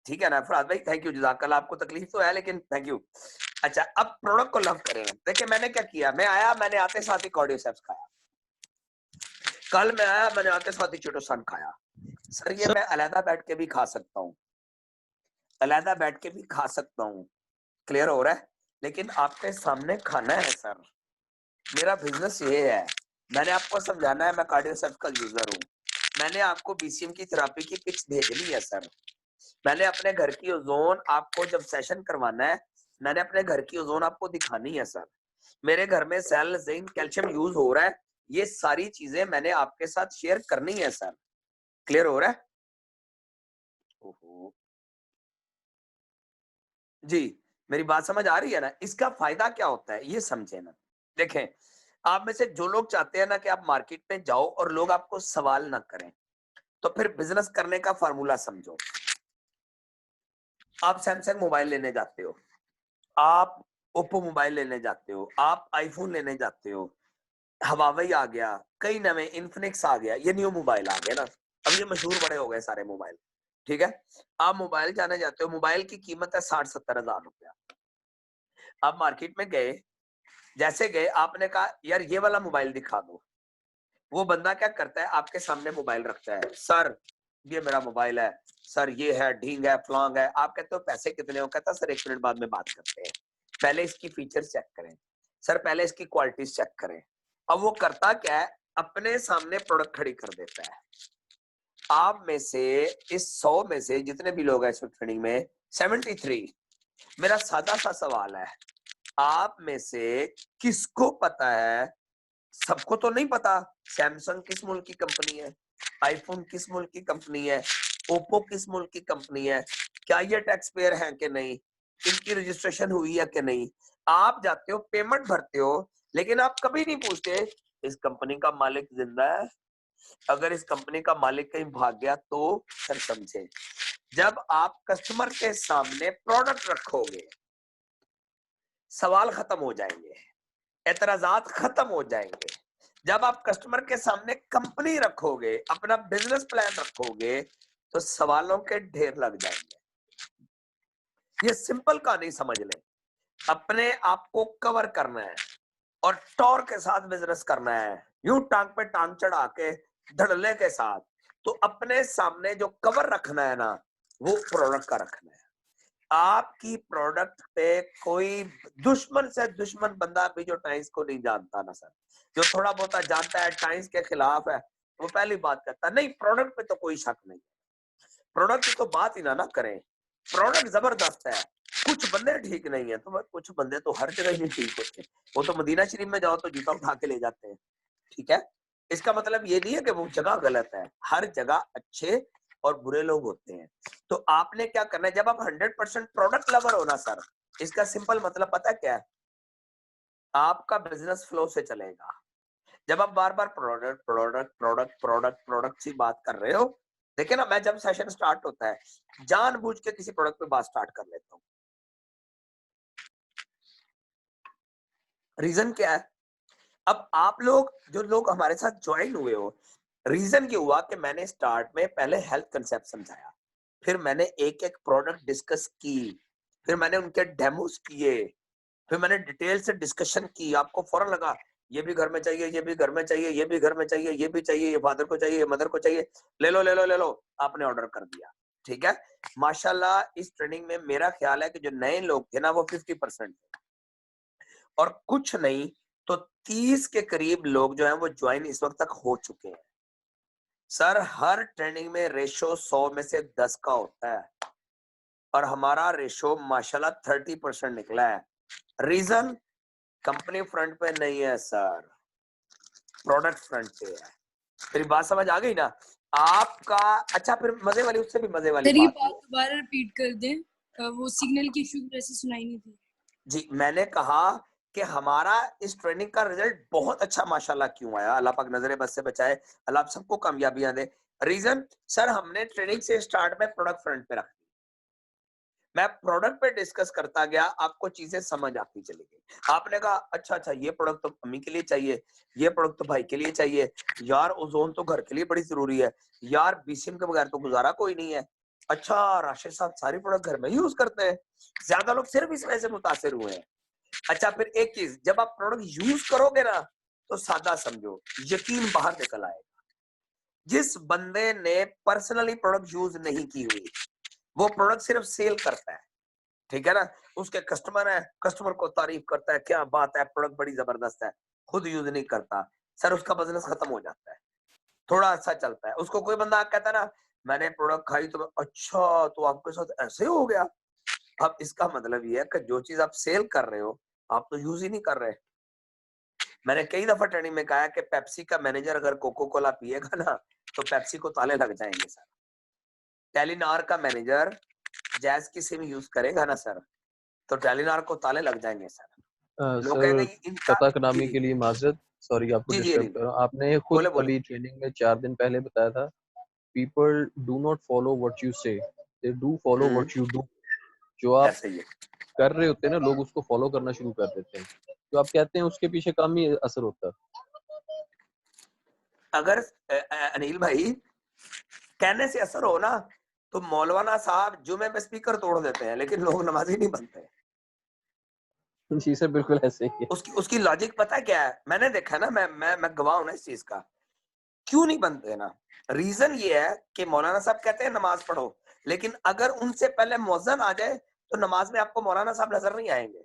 ठीक है ना फराज भाई? थैंक यू, जज़ाकल्लाह। आपको तकलीफ तो है लेकिन थैंक यू। अच्छा, अब प्रोडक्ट को लव करें। देखिए मैंने क्या किया, मैं आया, मैंने आते साथ ही कार्डियोसेप्स खाया। कल मैं आया, मैंने आते साथ ही चिटोसन खाया। सर ये मैं अलहदा बैठ के भी खा सकता हूँ, अलहदा बैठ के भी खा सकता हूँ, क्लियर हो रहा है? लेकिन आपके सामने खाना है सर। मेरा बिजनेस ये है, मैंने आपको समझाना है, मैं कार्डियोसेप्स का यूजर हूँ। मैंने आपको बीसीएम की थेरेपी की पिक्स भेजनी है सर। मैंने अपने घर की ओजोन आपको जब सेशन करवाना है, मैंने अपने घर की ओजोन आपको दिखानी है सर। मेरे घर में सेल, जिंक, कैल्शियम यूज हो रहा है, ये सारी चीजें मैंने आपके साथ शेयर करनी है सर। क्लियर हो रहा है? ओहो जी, मेरी बात समझ आ रही है ना? इसका फायदा क्या होता है ये समझे ना। देखें, आप में से जो लोग चाहते हैं ना कि आप मार्केट में जाओ और लोग आपको सवाल ना करें, तो फिर बिजनेस करने का फार्मूला समझो। आप सैमसंग मोबाइल लेने जाते हो, आप ओप्पो मोबाइल लेने जाते हो, आप आईफोन लेने जाते हो, हवावेई आ गया, कई नवे इन्फिनिक्स आ गया, ये न्यू मोबाइल आ गए ना, अब ये मशहूर बड़े हो गए सारे मोबाइल, ठीक है? आप मोबाइल जाने जाते हो, मोबाइल की कीमत है 60-70 हजार रुपया। आप मार्केट में गए, जैसे गए आपने कहा यार ये वाला मोबाइल दिखा दो, वो बंदा क्या करता है, आपके सामने मोबाइल रखता है, सर ये मेरा मोबाइल है, सर ये है, ढींग है, फ्लॉन्ग है। आप कहते हो पैसे कितने हो? कहता सर 1 मिनट बाद में बात करते हैं, पहले इसकी फीचर्स चेक करें, सर पहले इसकी क्वालिटीज चेक करें। अब वो करता क्या है, अपने सामने प्रोडक्ट खड़ी कर देता है। आप में से इस 100 में से जितने भी लोग हैं इस ट्रेनिंग में 73, मेरा सादा सा सवाल है, आप में से किसको पता है, सबको तो नहीं पता, सैमसंग किस मुल्क की कंपनी है, आईफोन किस मुल्क की कंपनी है, ओप्पो किस मुल्क की कंपनी है, क्या ये टैक्स पेयर है कि नहीं, इनकी रजिस्ट्रेशन हुई है कि नहीं। आप जाते हो, पेमेंट भरते हो, लेकिन आप कभी नहीं पूछते इस कंपनी का मालिक जिंदा है, अगर इस कंपनी का मालिक कहीं भाग गया तो। सर समझे, जब आप कस्टमर के सामने प्रोडक्ट रखोगे, सवाल खत्म हो जाएंगे, एतराजात खत्म हो जाएंगे। जब आप कस्टमर के सामने कंपनी रखोगे, अपना बिजनेस प्लान रखोगे, तो सवालों के ढेर लग जाएंगे। ये सिंपल कहानी समझ लें, अपने आप को कवर करना है और टॉर के साथ बिजनेस करना है, यूं टांग पे टांग चढ़ा के धड़ल्ले के साथ। तो अपने सामने जो कवर रखना है ना, वो प्रोडक्ट का रखना है। आपकी प्रोडक्ट पे कोई दुश्मन से दुश्मन बंदा भी जो टाइम्स को नहीं जानता ना सर, जो थोड़ा बहुत जानता है टाइम्स के खिलाफ है, वो पहली बात करता नहीं। प्रोडक्ट पे तो कोई शक नहीं, प्रोडक्ट की तो बात ही ना करें, प्रोडक्ट जबरदस्त है। कुछ बंदे ठीक नहीं है, तो कुछ बंदे तो हर जगह ही ठीक होते हैं, वो तो मदीना शरीफ में जाओ तो जूता उठा के ले जाते हैं, ठीक है? इसका मतलब ये नहीं है कि वो जगह गलत है, हर जगह अच्छे और बुरे लोग होते हैं। तो आपने क्या करना है, जब आप 100% प्रोडक्ट लवर हो ना सर, इसका सिंपल मतलब पता है क्या है, आपका बिजनेस फ्लो से चलेगा। जब आप बार बार product product product product product की बात कर रहे हो, देखिए ना, मैं जब सेशन स्टार्ट होता है जानबूझ के किसी प्रोडक्ट पे बात स्टार्ट कर लेता हूँ। रीजन क्या है? अब आप लोग जो लोग हमारे साथ ज्वाइन हुए हो, रीजन ये हुआ कि मैंने स्टार्ट में पहले हेल्थ कंसेप्ट समझाया, फिर मैंने एक एक प्रोडक्ट डिस्कस की, फिर मैंने उनके डेमोस किए, फिर मैंने डिटेल से डिस्कशन की। आपको फौरन लगा ये भी घर में चाहिए, ये भी घर में चाहिए, ये भी घर में चाहिए, ये भी चाहिए, ये फादर को चाहिए, ये मदर को चाहिए, ले लो ले लो ले लो, आपने ऑर्डर कर दिया, ठीक है? माशाल्लाह इस ट्रेनिंग में मेरा ख्याल है कि जो नए लोग थे ना वो 50% थे, और कुछ नहीं तो 30 के करीब लोग जो हैं वो ज्वाइन इस वक्त तक हो चुके हैं। सर हर ट्रेनिंग में रेशो 100 में से 10 का होता है, और हमारा रेशो माशाल्लाह 30% निकला है। रीजन कंपनी फ्रंट पे नहीं है सर, प्रोडक्ट फ्रंट पे है। तेरी बात समझ आ गई ना आपका? अच्छा, फिर मजे वाली, उससे भी मजे वाली सर ये बात बात ये, दोबारा रिपीट कर दें, वो सिग्नल की इशू की वजह से सुनाई नहीं थी। जी मैंने कहा कि हमारा इस ट्रेनिंग का रिजल्ट बहुत अच्छा माशाल्लाह क्यों आया, अल्लाह पाक नजरे बद से बचाए, अल्लाह आप सबको कामयाबियां दे। रीजन सर, हमने ट्रेनिंग से स्टार्ट में प्रोडक्ट फ्रंट पे रखा, मैं प्रोडक्ट पे डिस्कस करता गया, आपको चीजें समझ आती चली गई। आपने कहा अच्छा ये प्रोडक्ट तो अम्मी के लिए चाहिए, ये प्रोडक्ट तो भाई के लिए चाहिए, यार ओजोन तो घर के लिए बड़ी जरूरी है, यार बीसीएम के बगैर तो गुजारा कोई नहीं है। अच्छा राशिद साहब सारी प्रोडक्ट घर में यूज करते हैं, ज्यादा लोग सिर्फ इस वजह से मुतासिर हुए हैं। अच्छा फिर एक चीज, जब आप प्रोडक्ट यूज करोगे ना तो सादा समझो, यकीन बाहर निकल आएगा। जिस बंदे ने पर्सनली प्रोडक्ट यूज नहीं की हुई, वो प्रोडक्ट सिर्फ सेल करता है, ठीक है ना, उसके कस्टमर है, कस्टमर को तारीफ करता है, क्या बात है, प्रोडक्ट बड़ी जबरदस्त है, खुद यूज नहीं करता, सर उसका बिजनेस खत्म हो जाता है। थोड़ा अच्छा चलता है, उसको कोई बंदा कहता है ना मैंने प्रोडक्ट खाई तो अच्छा तो आपके साथ ऐसे हो गया। अब इसका मतलब ये है कि जो चीज आप सेल कर रहे हो आप तो यूज ही नहीं कर रहे। मैंने कई दफा ट्रेनिंग में कहा कि पेप्सी का मैनेजर अगर कोको कोला पिएगा ना तो पेप्सी को ताले लग जाएंगे सर। टेलीनार का मैनेजर जैज की सिम यूज करेगा ना सर तो टेलीनार को ताले लग जाएंगे सर। लोग कहेंगे सर इनका कथाकनामी जी के लिए माजरत, सॉरी आपको जी जी डिस्टर्ब अनिल कर रहा हूँ। आपने खुद बोले बोले अभी ट्रेनिंग में 4 दिन पहले बताया था, people do not follow what you say, they do follow what you do. जो आप ऐसे ही है। कर रहे होते हैं ना, लोग उसको फॉलो करना शुरू कर देते हैं। जो आप कहते हैं उसके पीछे कम ही असर होता है। अगर अनिल भाई कहने से असर हो ना तो मौलाना साहब जुमे में स्पीकर तोड़ देते हैं लेकिन लोग नमाजी नहीं बनते। जी सर बिल्कुल ऐसे ही है। उसकी लॉजिक पता है क्या है, मैंने देखा ना, मैं गवाह हूं ना इस चीज का। क्यों नहीं बनते ना, रीजन ये है कि मौलाना साहब कहते हैं नमाज पढ़ो, लेकिन अगर उनसे पहले मुअज्जिन आ जाए तो नमाज में आपको मौलाना साहब नजर नहीं आएंगे।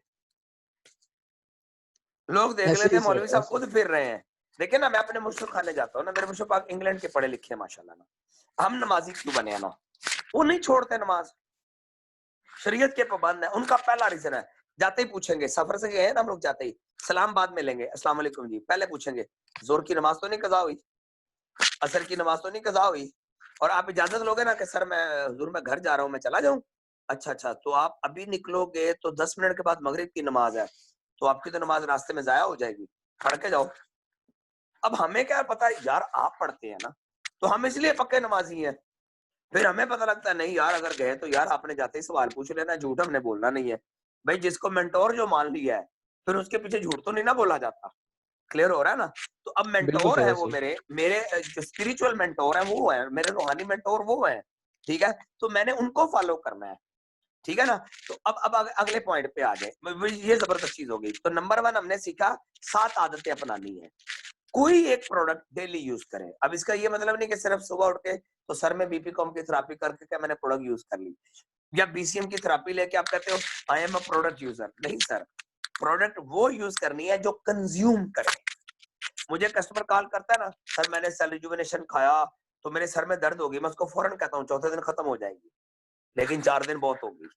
लोग देख ऐसे लेते ही हैं सर मौलवी साहब ऐसे खुद फिर रहे हैं। देखिए ना मैं अपने मुर्शिद खाने जाता हूँ ना, मेरे मुर्शिद पाक इंग्लैंड के पढ़े लिखे माशाल्लाह ना, हम नमाजी क्यों बने ना, वो नहीं छोड़ते नमाज, शरीयत के पाबंद है। उनका पहला रीजन है, जाते ही पूछेंगे, सफर से गए हैं ना हम लोग, जाते ही सलाम बाद में लेंगे, अस्सलाम वालेकुम जी, पहले पूछेंगे जोर की नमाज तो नहीं कजा हुई, असर की नमाज तो नहीं कजा हुई, और आप इजाजत लोगे ना कि सर मैं हुजूर मैं घर जा रहा हूँ, मैं चला जाऊं। अच्छा तो आप अभी निकलोगे तो 10 मिनट के बाद मगरिब की नमाज है, तो आपकी तो नमाज रास्ते में जाया हो जाएगी, पढ़ के जाओ। अब हमें क्या पता है यार, आप पढ़ते हैं ना तो हम इसलिए पक्के नमाजी हैं। फिर हमें पता लगता है नहीं यार, अगर गए तो यार आपने जाते ही सवाल पूछ लेना, झूठ हमने बोलना नहीं है। भाई जिसको मेंटोर जो मान लिया है फिर उसके पीछे झूठ तो नहीं ना बोला जाता। क्लियर हो रहा है ना। तो अब बिल्कुल मेंटोर सर है वो, ऐसे ही। मेरे मेरे जो स्पिरिचुअल मेंटोर है वो है, मेरे रूहानी मेंटोर वो है, ठीक है, तो मैंने उनको फॉलो करना है, ठीक है ना। तो अब अगले पॉइंट पे आ गए, ये जबरदस्त चीज हो गई। तो नंबर 1 हमने सीखा 7 आदतें अपनानी है, कोई एक प्रोडक्ट डेली यूज करें। अब इसका ये मतलब नहीं कि सिर्फ सुबह उठ के तो सर में बीपी कॉम की थेरेपी करके क्या मैंने प्रोडक्ट यूज कर ली, या बीसीएम की थेरेपी लेके आप कहते हो I am a product user. नहीं सर, प्रोडक्ट वो यूज करनी है जो कंज्यूम करे। मुझे कस्टमर कॉल करता है ना, सर मैंने सेल रिजुविनेशन खाया तो मेरे सर में दर्द होगी, मैं उसको फौरन कहता हूँ चौथे दिन खत्म हो जाएगी, लेकिन 4 दिन बहुत होगी।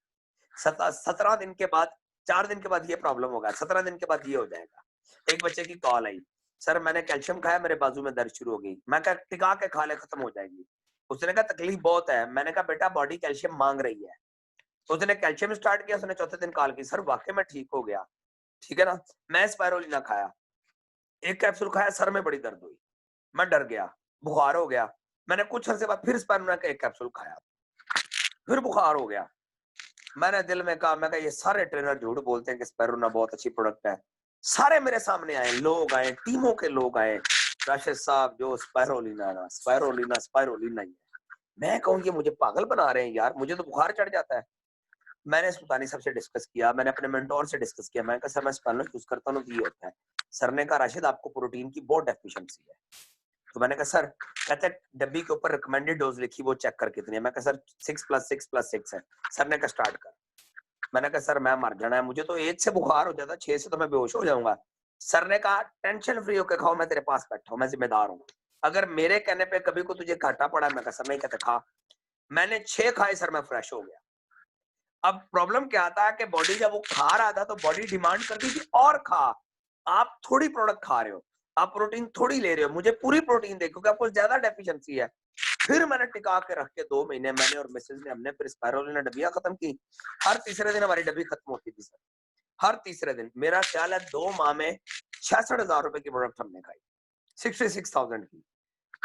17 दिन के बाद, 4 दिन के बाद ये प्रॉब्लम होगा, 17 दिन के बाद ये हो जाएगा। एक बच्चे की कॉल आई, सर मैंने कैल्शियम खाया मेरे बाजू में दर्द शुरू हो गई, मैं कहा टिका के खा ले खत्म हो जाएगी। उसने कहा तकलीफ बहुत है, मैंने कहा बेटा बॉडी कैल्शियम मांग रही है। तो उसने कैल्शियम स्टार्ट किया, उसने चौथे दिन कॉल की, सर वाकई में ठीक हो गया, ठीक है ना। मैं स्पायरुलिना खाया, एक कैप्सूल खाया, सर में बड़ी दर्द हुई, मैं डर गया, बुखार हो गया। मैंने कुछ अर्से बाद फिर स्पायरुलिना का एक कैप्सूल खाया, फिर बुखार हो गया। मैंने दिल में कहा, मैं कहा ये सारे ट्रेनर झूठ बोलते हैं कि स्पायरुलिना बहुत अच्छी प्रोडक्ट है। सारे मेरे सामने आए, लोग आए, टीमों के लोग आए, राशिद साहब जो स्पायरुलिना ना स्पायरुलिना स्पायरुलिना ही है। मैं कहूँ ये मुझे पागल बना रहे हैं यार, मुझे तो बुखार चढ़ जाता है। मैंने सुल्तानी साहब से डिस्कस किया, मैंने अपने मेंटोर से डिस्कस किया, मैंने कहा सर मैं स्पायरुलिना यूज करता हूँ तो ये होता है। सर ने कहा राशिद आपको प्रोटीन की बहुत डेफिशिएंसी है। तो मैंने कहा सर, कहते डब्बी के ऊपर रिकमेंडेड डोज लिखी, वो चेक कर कितनी है। मैं कहा सर 6+6+6 है। सर ने कहा स्टार्ट कर। मैंने कहा सर मैं मर जाना है, मुझे तो 1 से बुखार हो जाता, 6 से तो मैं बेहोश हो जाऊंगा। सर ने कहा टेंशन फ्री होकर खाओ, मैं तेरे पास बैठा हूं, मैं जिम्मेदार हूँ, अगर मेरे कहने पे कभी को तुझे घाटा पड़ा। मैं कहा सर नहीं, कहते खा। मैंने 6 खाए सर, मैं फ्रेश हो गया। अब प्रॉब्लम क्या आता है कि बॉडी जब वो खा रहा था तो बॉडी डिमांड करती थी और खा। आप थोड़ी प्रोडक्ट खा रहे हो, आप प्रोटीन थोड़ी ले रहे हो, मुझे पूरी प्रोटीन दे क्योंकि आपको ज्यादा डेफिशिएंसी है। फिर मैंने टिका के रख के 2 महीने मैंने और मिसेज ने हमने फिर स्पायरुलिना डब्बियां खत्म की। हर तीसरे दिन हमारी डब्बी खत्म होती थी सर, हर तीसरे दिन। मेरा ख्याल है 2 माह में 66,000 रुपए की प्रोडक्ट हमने खाई, 66,000 की,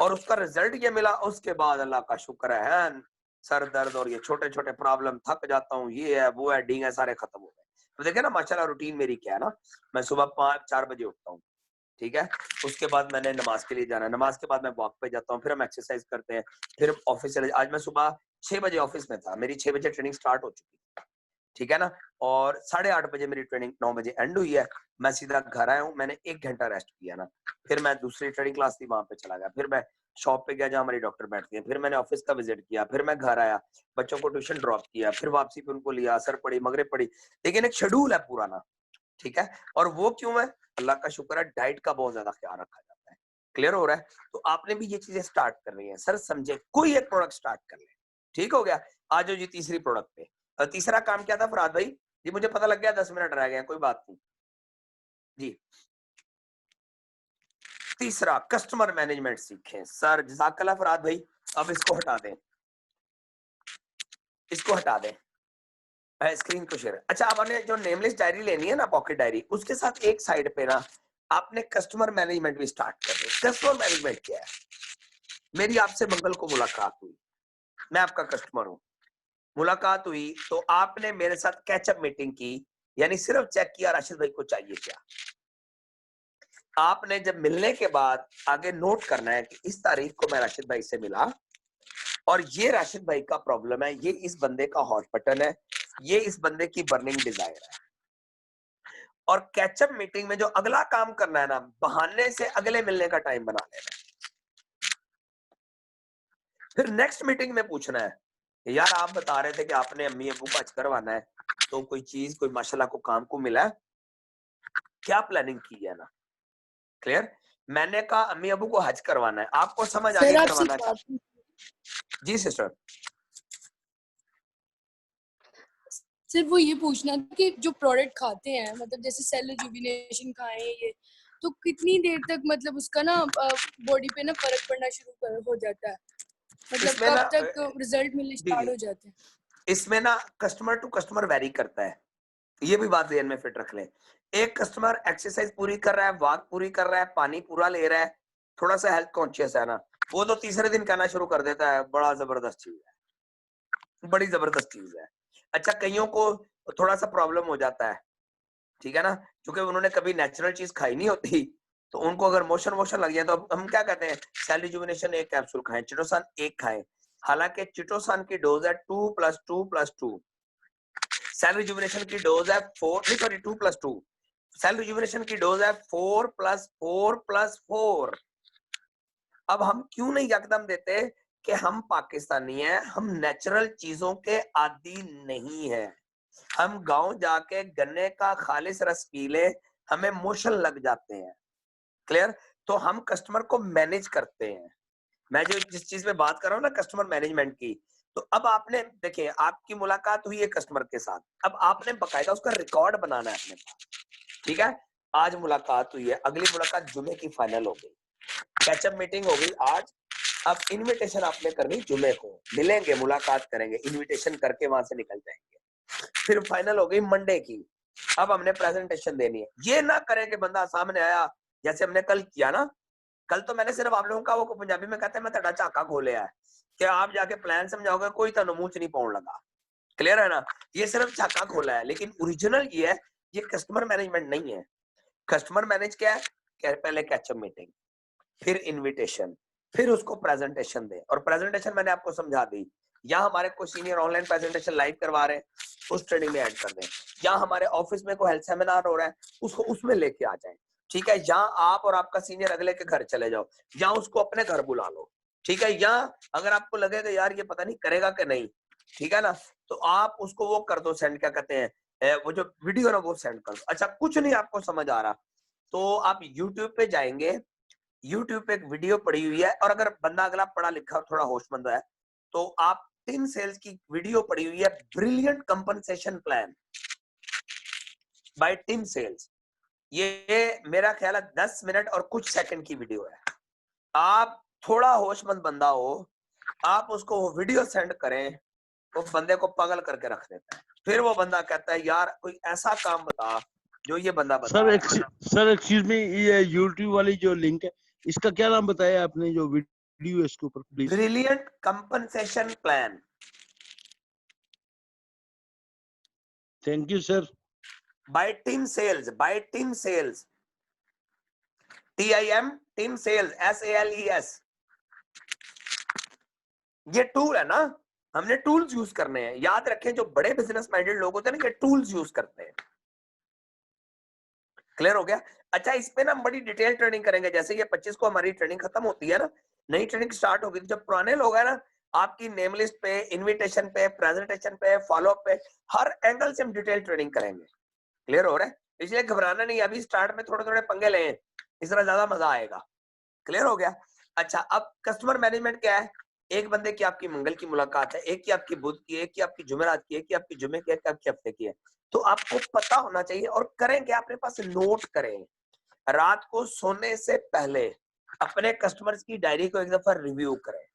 और उसका रिजल्ट ये मिला। उसके बाद अल्लाह का शुक्र है सर दर्द और ये छोटे छोटे प्रॉब्लम, थक जाता हूँ, ये है वो है, डींग है, सारे खत्म हो गए। तो देखे ना माशाल्लाह रूटीन मेरी क्या है ना, मैं सुबह 5-4 बजे उठता हूँ, ठीक है, उसके बाद मैंने नमाज के लिए जाना है, नमाज के बाद मैं वॉक पे जाता हूँ, फिर हम एक्सरसाइज करते हैं, फिर ऑफिस चले। आज मैं सुबह 6 बजे ऑफिस में था, मेरी 6 बजे ट्रेनिंग स्टार्ट हो चुकी है, ठीक है ना, और 8:30 बजे मेरी ट्रेनिंग 9 बजे एंड हुई है। मैं सीधा घर आया हूँ, मैंने 1 घंटा रेस्ट किया ना, फिर मैं दूसरी ट्रेनिंग क्लास थी वहां पे चला गया, फिर मैं शॉप पे गया जहाँ हमारी डॉक्टर बैठती है, फिर मैंने ऑफिस का विजिट किया, फिर मैं घर आया, बच्चों को ट्यूशन ड्रॉप किया, फिर वापसी पे उनको लिया, असर पड़ी, मगरिब पड़ी, लेकिन एक शेड्यूल है पूरा ना, ठीक है। और वो क्यों है? अल्लाह का शुक्र है, डाइट का बहुत ज्यादा ख्याल रखा जाता है। क्लियर हो रहा है? तो आपने भी ये चीजें स्टार्ट करनी है सर, समझे, कोई एक प्रोडक्ट स्टार्ट कर ले, ठीक हो गया। आ जाओ जी तीसरी प्रोडक्ट पे। और तीसरा काम क्या था फरहाद भाई जी? मुझे पता लग गया 10 मिनट रह गए, कोई बात नहीं जी। तीसरा कस्टमर मैनेजमेंट सीखें सर। जज़ाकल्लाह फरहाद भाई, अब इसको हटा दें, इसको हटा दें, स्क्रीन को शेयर। अच्छा, आपने जो नेमलेस डायरी लेनी है ना, पॉकेट डायरी, उसके साथ एक साइड पे ना आपने कस्टमर मैनेजमेंट भी स्टार्ट कर दो। कस्टमर मैनेजमेंट क्या है? मेरी आपसे मंगल को मुलाकात हुई, मैं आपका कस्टमर हूं, मुलाकात हुई तो आपने मेरे साथ कैचअप मीटिंग की, यानी सिर्फ चेक किया राशिद भाई को चाहिए क्या। आपने जब मिलने के बाद आगे नोट करना है कि इस तारीख को मैं राशिद भाई से मिला और ये राशिद भाई का प्रॉब्लम है, ये इस बंदे का हॉट बटन है, ये इस बंदे की बर्निंग डिजायर है। और कैचअप मीटिंग में जो अगला काम करना है ना, बहाने से अगले मिलने का टाइम बना लेना है। फिर नेक्स्ट मीटिंग में पूछना है, यार आप बता रहे थे कि आपने अम्मी अबू को हज करवाना है, तो कोई चीज, कोई माशाल्लाह को काम को मिला है, क्या प्लानिंग की है ना। क्लियर? मैंने कहा अम्मी अबू को हज करवाना है, आपको समझ आ गई सर आपसे करवाना एक क्या? बात जी सिस्टर। सिर्फ वो ये पूछना था कि जो प्रोडक्ट खाते हैं, मतलब जैसे सेल रिजुविनेशन खाएं ये, तो कितनी देर तक मतलब उसका ना बॉडी पे ना फर्क पड़ना हो जाता है, मतलब इसमें ना कब तक रिजल्ट मिलने जी स्टार्ट जी, हो जाते हैं? इसमें ना कस्टमर टू कस्टमर वेरी करता है, ये भी बात ध्यान में फिट रख लें। एक कस्टमर एक्सरसाइज पूरी कर रहा है, वॉक पूरी कर रहा है, पानी पूरा ले रहा है, थोड़ा सा हेल्थ कॉन्शियस है ना, वो तो तीसरे दिन कहना शुरू कर देता है बड़ा जबरदस्त चीज है, बड़ी जबरदस्त चीज है। अच्छा, कईयों को थोड़ा सा प्रॉब्लम हो जाता है, ठीक है ना, क्योंकि उन्होंने कभी नेचुरल चीज खाई नहीं होती, तो उनको अगर मोशन वोशन लग जाए तो हम क्या कहते हैं, सेल रिजुविनेशन एक कैप्सूल खाएं, चिटोसान एक खाएं। हालांकि चिटोसान की डोज है 2+2+2, सेल रिजुविनेशन की डोज है 2+2, सेल रिजुविनेशन की डोज है 4+4+4। अब हम क्यों नहीं यकदम देते कि हम पाकिस्तानी हैं, हम नेचुरल चीजों के आदी नहीं है। हम गांव जाके गन्ने का खालिस रस पी ले, हमें मोशन लग जाते हैं। क्लियर? तो हम कस्टमर को मैनेज करते हैं। मैं जो जिस चीज में बात कर रहा हूँ ना, कस्टमर मैनेजमेंट की, तो अब आपने देखिए, आपकी मुलाकात हुई है कस्टमर के साथ, अब आपने बकायदा उसका रिकॉर्ड बनाना है अपने पास, ठीक है। आज मुलाकात हुई है, अगली मुलाकात जुमे की फाइनल हो गई, कैचअप मीटिंग हो गई आज, अब इनविटेशन आपने करनी जुमे को, मिलेंगे, मुलाकात करेंगे, इनविटेशन करके वहां से निकल जाएंगे। फिर फाइनल हो गई मंडे की, अब हमने प्रेजेंटेशन देनी है। ये ना करें कि बंदा सामने आया, जैसे हमने कल किया ना, कल तो मैंने सिर्फ आप लोगों का, वो पंजाबी में कहते हैं मैं तड़ा झाका खोले है, कि आप जाके प्लान समझाओगे, कोई तो मुंह च नहीं पाउन लगा। क्लियर है ना? ये सिर्फ झाका खोला है, लेकिन ओरिजिनल ये है, ये कस्टमर मैनेजमेंट नहीं है। कस्टमर मैनेज क्या है? पहले कैचअप मीटिंग, फिर इनविटेशन, फिर उसको प्रेजेंटेशन दे, और प्रेजेंटेशन मैंने आपको समझा दी। या हमारे को सीनियर ऑनलाइन प्रेजेंटेशन लाइव करवा रहे हैं, उस ट्रेनिंग में ऐड कर दें, या हमारे ऑफिस में कोई हेल्थ सेमिनार हो रहा है, उसको उसमें लेके आ जाए, ठीक है। या आप और आपका सीनियर अगले के घर चले जाओ, या उसको अपने घर बुला लो, ठीक है। या अगर आपको लगेगा यार ये पता नहीं करेगा कि नहीं, ठीक है ना, तो आप उसको वो कर दो सेंड, क्या कहते हैं, वो जो वीडियो ना वो सेंड कर दो। अच्छा, कुछ नहीं आपको समझ आ रहा तो आप यूट्यूब पे जाएंगे, यूट्यूब पे एक वीडियो पड़ी हुई है, और अगर बंदा अगला पढ़ा लिखा और थोड़ा होशमंद है, तो आप टीम सेल्स की वीडियो पड़ी हुई है, brilliant compensation plan by Tim Sales. ये मेरा ख्याल है 10 मिनट और कुछ सेकंड की वीडियो है। आप थोड़ा होशमंद बंदा हो, आप उसको वो वीडियो सेंड करें, तो बंदे को पागल करके रख देता है। फिर वो बंदा कहता है यार कोई ऐसा काम बता जो ये बंदा बता सर रहा एक है। सर एक्सक्यूज मी, ये यूट्यूब वाली जो लिंक है, इसका क्या नाम बताया आपने, जो वीडियो है इसके ऊपर please? Brilliant compensation plan, thank you sir. By Tim Sales, by Tim Sales, TIM, Tim Sales, SALES। ये टूल है ना, हमने टूल्स यूज करने हैं। याद रखें जो बड़े बिजनेस माइंडेड लोग होते हैं ना, ये टूल्स यूज करते हैं। क्लियर हो गया? अच्छा, इस पे ना हम बड़ी डिटेल ट्रेनिंग करेंगे। जैसे ये 25 को हमारी ट्रेनिंग खत्म होती है ना, नई ट्रेनिंग स्टार्ट होगी, जब पुराने लोग हैं ना, आपकी नेम लिस्ट पे, इनविटेशन पे, प्रेजेंटेशन पे, फॉलोअप पे, हर एंगल से हम डिटेल ट्रेनिंग करेंगे। क्लियर हो रहा है? इसलिए घबराना नहीं, अभी स्टार्ट में थोड़े थोड़े पंगे लें, इस तरह ज्यादा मजा आएगा। क्लियर हो गया? अच्छा, अब कस्टमर मैनेजमेंट क्या है? एक बंदे की आपकी मंगल की मुलाकात है, एक की आपकी बुध की, एक की आपकी जुमेरात की, एक की आपकी जुमे की, एक की आपकी हफ्ते की है। तो आपको पता होना चाहिए, और करें क्या, अपने पास नोट करें। रात को सोने से पहले अपने कस्टमर्स की डायरी को एक दफा रिव्यू करें।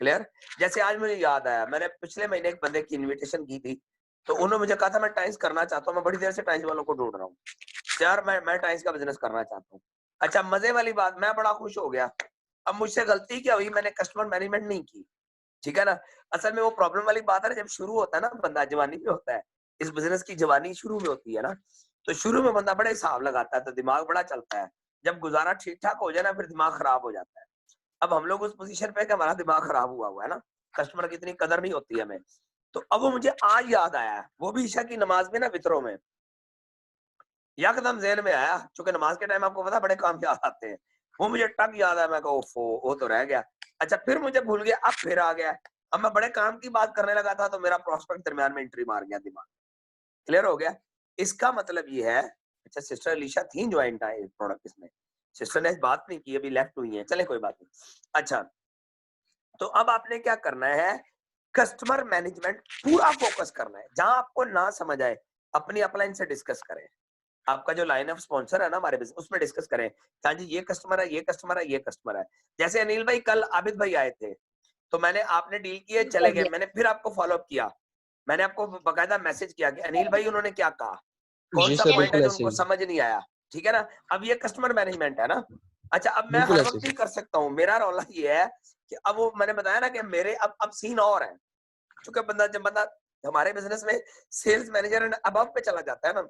क्लियर? जैसे आज मुझे याद आया, मैंने पिछले महीने एक बंदे की इनविटेशन की थी, तो उन्होंने मुझे कहा था मैं टाइम्स करना चाहता हूँ, मैं बड़ी देर से टाइम्स वालों को ढूंढ रहा हूँ यार, मैं टाइम्स का बिजनेस करना चाहता हूँ। अच्छा, मजे वाली बात, मैं बड़ा खुश हो गया। अब मुझसे गलती क्या हुई, मैंने कस्टमर मैनेजमेंट नहीं की। ठीक है ना? असल में वो प्रॉब्लम वाली बात है ना, जब शुरू होता है ना बंदा, जवानी में होता है, इस बिजनेस की जवानी शुरू में होती है ना, तो शुरू में बंदा बड़े हिसाब लगाता है, तो दिमाग बड़ा चलता है। जब गुजारा ठीक ठाक हो जाए ना, फिर दिमाग खराब हो जाता है। अब हम लोग उस पोजीशन पे कि हमारा दिमाग खराब हुआ है ना, कस्टमर की इतनी कदर नहीं होती है हमें। तो अब वो मुझे आज याद आया, वो भी ईशा की नमाज में ना, वित्रों में यकदम ज़हन में आया, क्योंकि नमाज के टाइम आपको पता बड़े काम याद आते हैं। वो मुझे टक याद आया, मैं कहा ओफो, वो तो रह गया। अच्छा, फिर मुझे भूल गया, अब फिर आ गया। अब मैं बड़े काम की बात करने लगा था, तो मेरा प्रोस्पेक्ट दरमियान में एंट्री मार गया दिमाग। क्लियर हो गया? इसका मतलब ये है। अच्छा, सिस्टर अलीशा थी ज्वाइंट आए प्रोडक्ट इसमें, सिस्टर ने बात नहीं की, अभी लेफ्ट हुई है, चले कोई बात नहीं। अच्छा, तो अब आपने क्या करना है, कस्टमर मैनेजमेंट पूरा फोकस करना है। जहां आपको ना समझ आए, अपनी अपलाइन से डिस्कस करें। आपका जो लाइन ऑफ स्पॉन्सर है ना हमारे बिजनेस, उसमें डिस्कस करें, हाँ जी ये कस्टमर है, ये कस्टमर है, ये कस्टमर है। जैसे अनिल भाई, कल आबिद भाई आए थे, तो मैंने, आपने डील किए, चले गए, मैंने फिर आपको फॉलोअप किया, मैंने आपको बकायदा मैसेज किया कि अनिल भाई उन्होंने क्या कहा, कौन जी सा सर, पॉइंट है बिल्कुल जो ऐसे उनको ही, समझ नहीं आया। ठीक है ना? अब ये कस्टमर मैनेजमेंट है ना। अच्छा, अब मैं बिल्कुल हर ऐसे वक्त ही ही सर। कर सकता हूँ, मेरा रौला ये है कि अब वो मैंने बताया ना कि मेरे अब सीन और है, क्योंकि जब बंदा हमारे बिजनेस में सेल्स मैनेजर एंड अबव पे चला जाता है ना,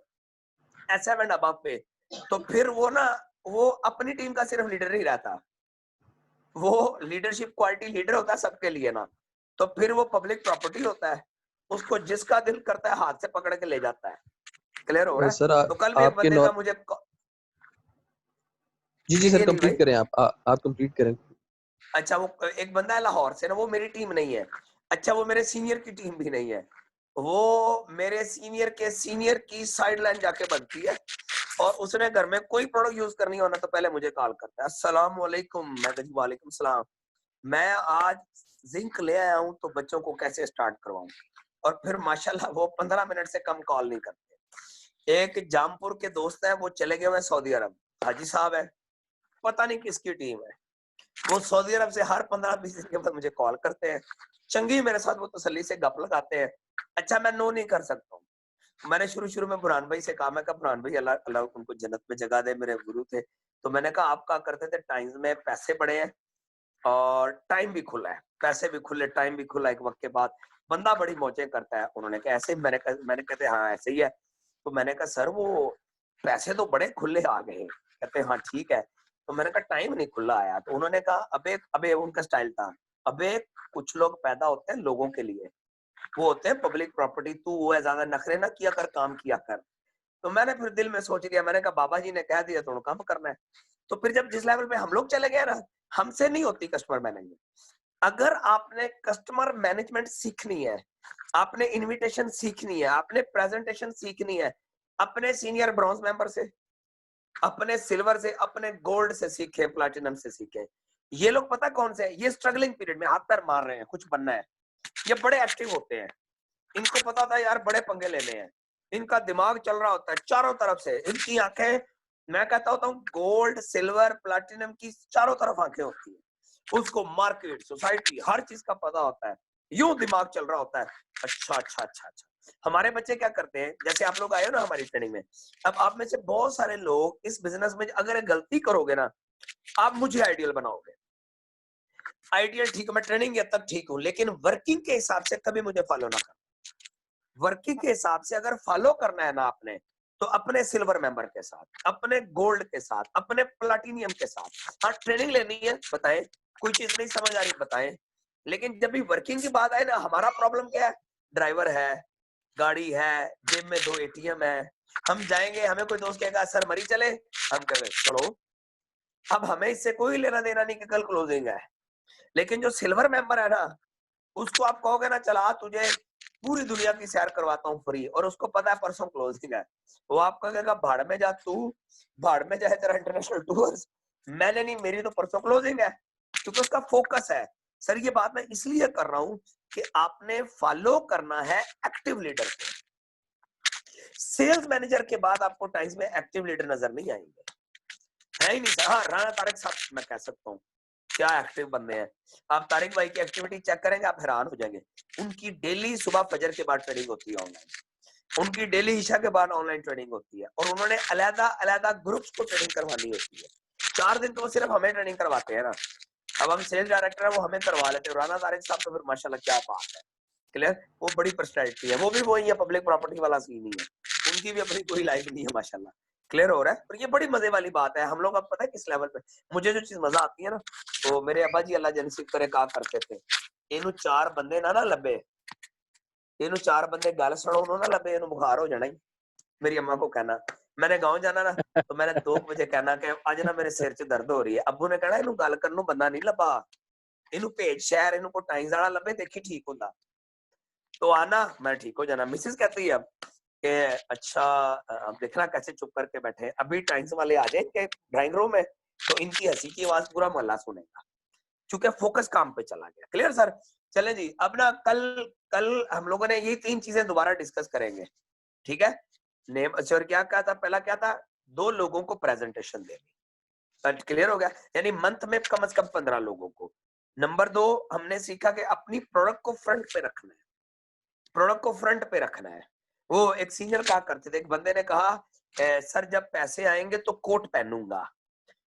SM एंड अबव पे, तो फिर वो ना, वो अपनी टीम का सिर्फ लीडर नहीं रहता, वो लीडरशिप क्वालिटी लीडर होता है सबके लिए ना, तो फिर वो पब्लिक प्रॉपर्टी होता है, उसको जिसका दिल करता है हाथ से पकड़ के ले जाता है। क्लियर हो रहा है? सर तो कल भी एक आपके बंदे का मुझे जी जी सर, जी अनिल भाई। कंप्लीट करें आप कंप्लीट करें। अच्छा, वो एक बंदा है लाहौर से ना, वो मेरी टीम नहीं है। अच्छा, वो मेरे सीनियर की टीम भी नहीं है, वो मेरे सीनियर के सीनियर की साइड लाइन जाके बनती है, और उसने घर में कोई प्रोडक्ट यूज करनी होना तो पहले मुझे कॉल करता है, अस्सलाम वालेकुम। मैं कहा वालेकुम सलाम, मैं आज जिंक ले आया हूं, तो बच्चों को कैसे स्टार्ट करवाऊं। और फिर माशाल्लाह वो 15 मिनट से कम कॉल नहीं करते। एक जामपुर के दोस्त है, वो चले गए हुए सऊदी अरब, हाजी साहब है, पता नहीं किसकी टीम है, वो सऊदी अरब से हर 15-20 दिन के बाद मुझे कॉल करते हैं, चंगी मेरे साथ वो तसल्ली से गप लगाते हैं। अच्छा, मैं नो नहीं कर सकता हूँ। मैंने शुरू में बुरहान भाई से कहा, मैं कहा बुरहान भाई अल्लाह अल्लाह उनको जन्नत में जगह दे, मेरे गुरु थे, तो मैंने कहा आप क्या करते थे, टाइम्स में पैसे बड़े हैं और टाइम भी खुला है, पैसे भी खुले, टाइम भी खुला, एक वक्त के बाद बंदा बड़ी मौजें करता है। उन्होंने कहा ऐसे, मैंने कहते हाँ ऐसे ही है। तो मैंने कहा सर वो पैसे तो बड़े खुले आ गए। कहते हाँ ठीक है। तो मैंने कहा टाइम नहीं खुला आया। तो उन्होंने कहा अबे अबे, उनका स्टाइल था, अबे कुछ लोग पैदा होते हैं लोगों के लिए, वो होते हैं पब्लिक प्रॉपर्टी, तू वो है, ज्यादा नखरे ना किया कर, काम किया कर। तो मैंने फिर दिल में सोच लिया, मैंने कहा बाबा जी ने कह दिया तो काम करना है। तो फिर जब जिस लेवल पे हम लोग चले गए ना, हमसे नहीं होती कस्टमर मैनेजमेंट। अगर आपने कस्टमर मैनेजमेंट सीखनी है, आपने इनविटेशन सीखनी है, आपने प्रेजेंटेशन सीखनी है, अपने सीनियर ब्रॉन्ज मेंबर से, अपने सिल्वर से, अपने गोल्ड से सीखे, प्लैटिनम से सीखे। ये लोग पता कौन से हैं, ये स्ट्रगलिंग पीरियड में हाथ पैर मार रहे हैं, कुछ बनना है, ये बड़े एक्टिव होते हैं, इनको पता था यार बड़े पंगे लेने हैं, इनका दिमाग चल रहा होता है चारों तरफ से, इनकी आंखें, मैं कहता होता हूँ गोल्ड सिल्वर प्लैटिनम की चारों तरफ आंखें होती है, उसको मार्केट सोसाइटी हर चीज का पता होता है, यूं दिमाग चल रहा होता है। अच्छा अच्छा अच्छा अच्छा, हमारे बच्चे क्या करते हैं, जैसे आप लोग आए हो ना हमारी ट्रेनिंग में, अब आप में से बहुत सारे लोग इस बिजनेस में अगर गलती करोगे ना, आप मुझे आइडियल बनाओगे। आइडियल ठीक है, मैं ट्रेनिंग गया तब ठीक हूँ, लेकिन वर्किंग के हिसाब से कभी मुझे फॉलो ना कर। वर्किंग के हिसाब से अगर फॉलो करना है ना आपने, तो अपने सिल्वर मेंबर के साथ, अपने गोल्ड के साथ, अपने प्लाटिनियम के साथ। हाँ ट्रेनिंग लेनी है, बताएं, कोई चीज नहीं समझ आ रही बताएं। लेकिन जब भी वर्किंग की बात आए ना, हमारा प्रॉब्लम क्या है, ड्राइवर है, गाड़ी है, जेब में 2 एटीएम है, हम जाएंगे, हमें कोई दोस्त कहेगा सर मरी चले, हम कहेंगे चलो। अब हमें इससे कोई लेना देना नहीं कि कल क्लोजिंग है। लेकिन जो सिल्वर मेंबर है ना, उसको आप कहोगे ना चला तुझे पूरी दुनिया की सैर करवाता हूँ फ्री, और उसको पता है परसों क्लोजिंग है, वो आपका कहेगा भाड़ में जा तू, भाड़ में जाए तेरा इंटरनेशनल टूर्स, मैंने नहीं, मेरी तो परसों क्लोजिंग है, क्योंकि उसका फोकस है। सर ये बात मैं इसलिए कर रहा हूं कि आपने फॉलो करना है एक्टिव लीडर को। सेल्स मैनेजर के बाद आपको टाइम्स में एक्टिव लीडर नजर नहीं आएंगे, है ही नहीं सर। हाँ राणा तारिक साहब मैं कह सकता हूँ क्या एक्टिव बंदे हैं। आप तारिक भाई की एक्टिविटी चेक करेंगे, आप हैरान हो जाएंगे। उनकी डेली सुबह फजर के बाद ट्रेनिंग होती है ऑनलाइन, उनकी डेली ईशा के बाद ऑनलाइन ट्रेनिंग होती है, और उन्होंने अलग अलग ग्रुप्स को ट्रेनिंग करवानी होती है। 4 दिन तो वो सिर्फ हमें ट्रेनिंग करवाते हैं ना, अब हम सेल्स डायरेक्टर है, वो हमें करवा लेते हैं। राणा तारिक साहब तो फिर माशाल्लाह क्या बात है, क्लियर, वो बड़ी पर्सनैलिटी है, वो भी वही है, पब्लिक प्रॉपर्टी वाला सीन ही है, उनकी भी अपनी कोई लाइफ नहीं है माशाल्लाह, क्लियर हो रहा है। और ये बड़ी मजे वाली बात है। हम लोग अब पता है किस लेवल पे, मुझे जो चीज मजा आती है ना, तो मेरे अब्बा जी अल्लाह जन करे कहा करते थे, इनू 4 बंदे ना लबे, इनू 4 बंदे गल सुनो ना लबे, इनू बुखार हो जाना ही। मेरी अम्मा को कहना, मैंने गांव जाना ना, तो मैंने 2 बजे कहना कि आज ना मेरे सिर च दर्द हो रही है। अब्बू ने कहना इनू गल करन नू बंदा नहीं लबा, इनू भेज शहर, इनू को टाइम्स वाला लबे, देखी ठीक होंदा तो आना, मैं ठीक हो जाना। मिसेस कहती है अब कि अच्छा अब देखना कैसे चुप करके बैठे, अभी टाइम्स वाले आ जाए इनके ड्राइंग रूम में, तो इनकी हंसी की आवाज पूरा मोहल्ला सुनेगा, क्योंकि फोकस काम पे चला गया। Clear sir? चले जी, अब ना कल कल हम लोगों ने ये 3 चीजें दोबारा डिस्कस करेंगे, ठीक है। नेम अच्छा, और क्या था, पहला क्या था, 2 लोगों को प्रेजेंटेशन देनी, क्लियर हो गया, यानी मंथ में कम से कम 15 लोगों को। नंबर 2 हमने सीखा कि अपनी प्रोडक्ट को फ्रंट पे रखना है, प्रोडक्ट को फ्रंट पे रखना है। वो एक सीनियर कहा करते थे, एक बंदे ने कहा सर जब पैसे आएंगे तो कोट पहनूंगा,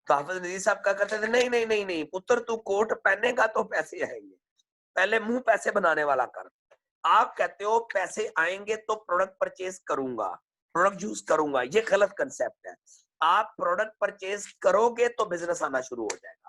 तो हाफिज नजीर साहब क्या करते थे, नहीं नहीं नहीं नहीं पुत्र, तू कोट पहनेगा तो पैसे आएंगे, पहले मुंह पैसे बनाने वाला कर। आप कहते हो पैसे आएंगे तो प्रोडक्ट परचेज करूंगा, प्रोडक्ट यूज करूंगा, ये गलत कंसेप्ट है। आप प्रोडक्ट परचेज करोगे तो बिजनेस आना शुरू हो जाएगा।